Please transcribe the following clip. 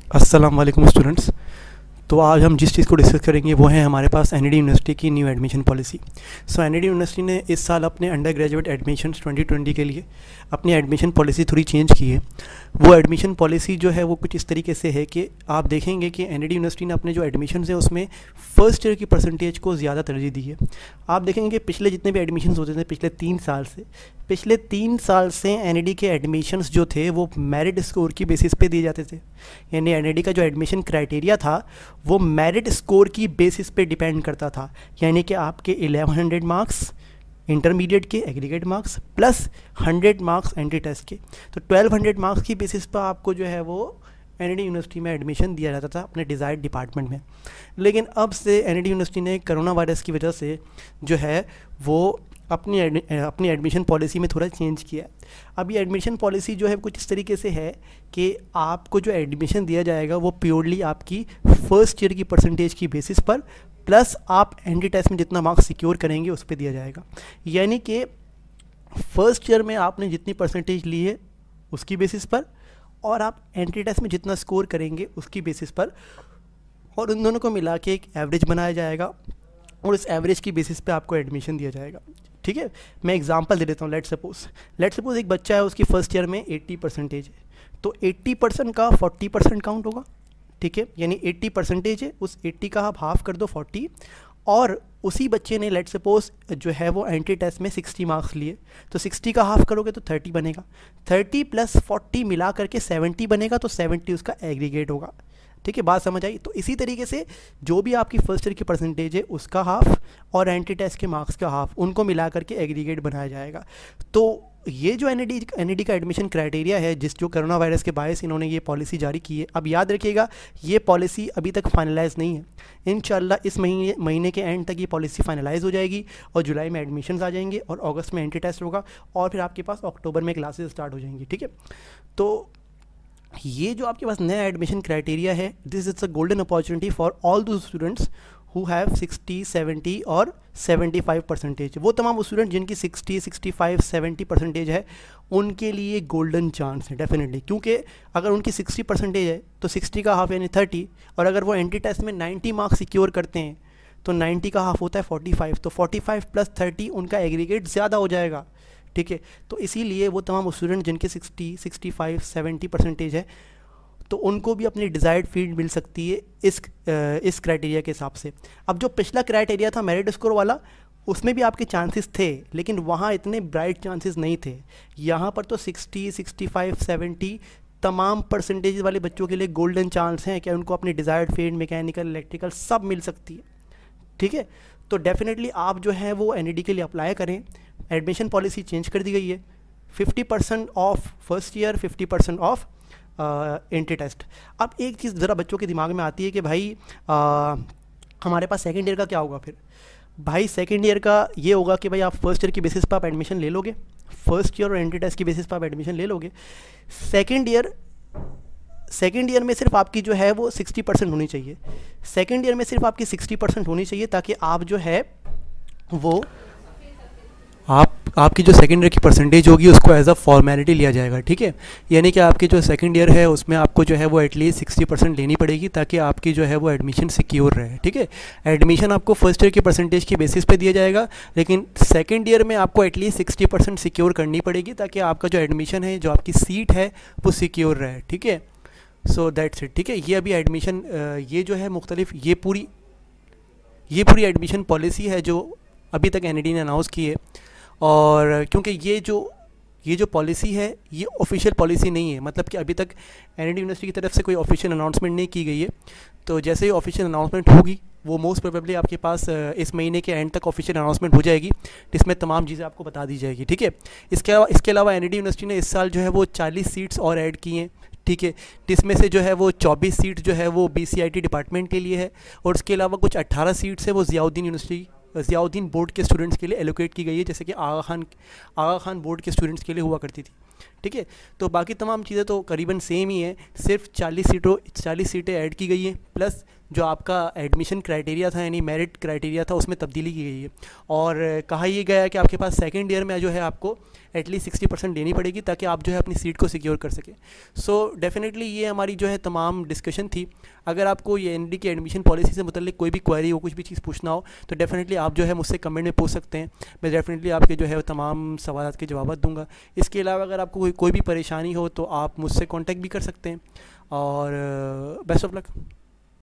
अस्सलाम वालेकुम स्टूडेंट्स। तो आज हम जिस चीज़ को डिस्कस करेंगे वो है हमारे पास एनईडी यूनिवर्सिटी की न्यू एडमिशन पॉलिसी। सो एनईडी यूनिवर्सिटी ने इस साल अपने अंडर ग्रेजुएट एडमिशन 2020 के लिए अपनी एडमिशन पॉलिसी थोड़ी चेंज की है। वो एडमिशन पॉलिसी जो है वो कुछ इस तरीके से है कि आप देखेंगे कि एनईडी यूनिवर्सिटी ने अपने जो एडमिशन है उसमें फ़र्स्ट ईयर की परसेंटेज को ज़्यादा तरजीह दी है। आप देखेंगे कि पिछले जितने भी एडमिशन होते थे पिछले 3 साल से एनईडी के एडमिशन्स जो थे वो मेरिट स्कोर की बेसिस पे दिए जाते थे। यानी एनईडी का जो एडमिशन क्राइटेरिया था वो मेरिट स्कोर की बेसिस पे डिपेंड करता था। यानी कि आपके 1100 मार्क्स इंटरमीडिएट के aggregate marks plus 100 marks entry test के, तो 1200 मार्क्स की बेसिस पर आपको जो है वो एनईडी यूनिवर्सिटी में एडमिशन दिया जाता था अपने डिज़ायर्ड डिपार्टमेंट में। लेकिन अब से एनईडी यूनिवर्सिटी ने कोरोना वायरस की वजह से जो है वो अपनी एडमिशन पॉलिसी में थोड़ा चेंज किया है। अब ये एडमिशन पॉलिसी जो है कुछ इस तरीके से है कि आपको जो एडमिशन दिया जाएगा वो प्योरली आपकी फ़र्स्ट ईयर की परसेंटेज की बेसिस पर प्लस आप एंट्री टेस्ट में जितना मार्क्स सिक्योर करेंगे उस पर दिया जाएगा। यानी कि फ़र्स्ट ईयर में आपने जितनी परसेंटेज ली है उसकी बेसिस पर और आप एंट्री टेस्ट में जितना स्कोर करेंगे उसकी बेसिस पर, और उन दोनों को मिला के एक एवरेज बनाया जाएगा और इस एवरेज की बेसिस पे आपको एडमिशन दिया जाएगा। ठीक है, मैं एग्जांपल दे देता हूँ। लेट सपोज एक बच्चा है, उसकी फ़र्स्ट ईयर में 80 परसेंटेज है, तो 80% का 40% काउंट होगा। ठीक है, यानी 80 परसेंटेज है, उस 80 का आप हाफ कर दो 40, और उसी बच्चे ने लेट सपोज जो है वो एंट्री टेस्ट में 60 मार्क्स लिए, तो 60 का हाफ करोगे तो 30 बनेगा, 30 + 40 मिला करके 70 बनेगा, तो 70 उसका एग्रीगेट होगा। ठीक है, बात समझ आई। तो इसी तरीके से जो भी आपकी फ़र्स्ट ईयर की परसेंटेज है उसका हाफ और एंट्री टेस्ट के मार्क्स का हाफ, उनको मिला करके एग्रीगेट बनाया जाएगा। तो ये जो एनईडी का एडमिशन क्राइटेरिया है, जो कोरोना वायरस के बायस इन्होंने ये पॉलिसी जारी की है। अब याद रखिएगा ये पॉलिसी अभी तक फाइनलाइज नहीं है। इंशाल्लाह इस महीने के एंड तक ये पॉलिसी फाइनलाइज हो जाएगी और जुलाई में एडमिशन्स आ जाएंगे और अगस्त में एंट्री टेस्ट होगा और फिर आपके पास अक्टूबर में क्लासेस स्टार्ट हो जाएंगी। ठीक है, तो ये जो आपके पास नया एडमिशन क्राइटेरिया है, this is a golden opportunity for all दो स्टूडेंट्स हु हैव 60, 70 और 75 परसेंटेज। वो तमाम स्टूडेंट जिनकी 60, 65, 70 परसेंटेज है उनके लिए गोल्डन चांस है डेफिनेटली, क्योंकि अगर उनकी 60 परसेंटेज है तो 60 का हाफ यानी 30, और अगर वो एंट्री टेस्ट में 90 मार्क्स सिक्योर करते हैं तो 90 का हाफ होता है 45, तो 45 + 30 उनका एग्रीगेट ज़्यादा हो जाएगा। ठीक है, तो इसीलिए वो तमाम स्टूडेंट जिनके 60, 65, 70 परसेंटेज है तो उनको भी अपनी डिज़ायर्ड फील्ड मिल सकती है इस क्राइटेरिया के हिसाब से। अब जो पिछला क्राइटेरिया था मेरिट स्कोर वाला, उसमें भी आपके चांसेस थे लेकिन वहाँ इतने ब्राइट चांसेस नहीं थे। यहाँ पर तो 60, 65, 70 तमाम परसेंटेज वाले बच्चों के लिए गोल्डन चांस हैं कि उनको अपनी डिज़ायर्ड फील्ड मैकेनिकल, इलेक्ट्रिकल सब मिल सकती है। ठीक है, तो डेफिनेटली आप जो है वो एनईडी के लिए अप्लाई करें। एडमिशन पॉलिसी चेंज कर दी गई है, 50% of first year, 50% of entry test. अब एक चीज़ ज़रा बच्चों के दिमाग में आती है कि भाई हमारे पास सेकेंड ईयर का क्या होगा। फिर भाई सेकेंड ईयर का ये होगा कि भाई आप फर्स्ट ईयर की बेसिस पर आप एडमिशन ले लोगे, फर्स्ट ईयर और एंट्री टेस्ट की बेसिस पर आप एडमिशन ले लोगे। सेकेंड ईयर में सिर्फ आपकी जो है वो 60% होनी चाहिए। सेकेंड ईयर में सिर्फ आपकी 60% होनी चाहिए ताकि आप जो है वो आपकी जो सेकेंड ईयर की परसेंटेज होगी उसको एज अ फॉर्मेलिटी लिया जाएगा। ठीक है, यानी कि आपकी जो सेकेंड ईयर है उसमें आपको जो है वो एटलीस्ट 60% लेनी पड़ेगी ताकि आपकी जो है वो एडमिशन सिक्योर रहे। ठीक है, एडमिशन आपको फर्स्ट ईयर की परसेंटेज की बेसिस पे दिया जाएगा लेकिन सेकेंड ईयर में आपको एटलीस्ट 60% सिक्योर करनी पड़ेगी ताकि आपका जो एडमिशन है, जो आपकी सीट है वो सिक्योर रहे। ठीक है, सो दैट्स इट। ठीक है, ये अभी एडमिशन ये जो है मुख्तलिफ ये पूरी एडमिशन पॉलिसी है जो अभी तक एनईडी ने अनाउंस की है। और क्योंकि ये जो पॉलिसी है ये ऑफिशियल पॉलिसी नहीं है, मतलब कि अभी तक एनईडी यूनिवर्सिटी की तरफ से कोई ऑफिशियल अनाउंसमेंट नहीं की गई है। तो जैसे ही ऑफिशियल अनाउंसमेंट होगी वो मोस्ट प्रोबेबली आपके पास इस महीने के एंड तक ऑफिशियल अनाउंसमेंट हो जाएगी जिसमें तमाम चीज़ें आपको बता दी जाएगी। ठीक है, इसके अलावा एनईडी यूनिवर्सिटी ने इस साल जो है वो 40 सीट्स और ऐड की हैं। ठीक है, जिसमें से जो है वो 24 सीट जो है वो BCIT डिपार्टमेंट के लिए है और उसके अलावा कुछ 18 सीट्स है वो ज़ियाउद्दीन बोर्ड के स्टूडेंट्स के लिए एलोकेट की गई है, जैसे कि आगा खान बोर्ड के स्टूडेंट्स के लिए हुआ करती थी। ठीक है, तो बाकी तमाम चीज़ें तो करीबन सेम ही है, सिर्फ 40 सीटें ऐड की गई हैं प्लस जो आपका एडमिशन क्राइटेरिया था यानी मेरिट क्राइटेरिया था उसमें तब्दीली की गई है और कहा यह गया है कि आपके पास सेकेंड ईयर में जो है आपको एटलीस्ट 60% देनी पड़ेगी ताकि आप जो है अपनी सीट को सिक्योर कर सकें। सो डेफिनेटली ये हमारी जो है तमाम डिस्कशन थी। अगर आपको ये एनडी की एडमिशन पॉलिसी से मुतल्लिक कोई भी क्वेरी हो, कुछ भी चीज़ पूछना हो तो डेफिनेटली आप जो है मुझसे कमेंट में पूछ सकते हैं। मैं डेफिनेटली आपके जो है तमाम सवाल के जवाब दूंगा। इसके अलावा अगर आपको कोई भी परेशानी हो तो आप मुझसे कॉन्टैक्ट भी कर सकते हैं और बेस्ट ऑफ लक।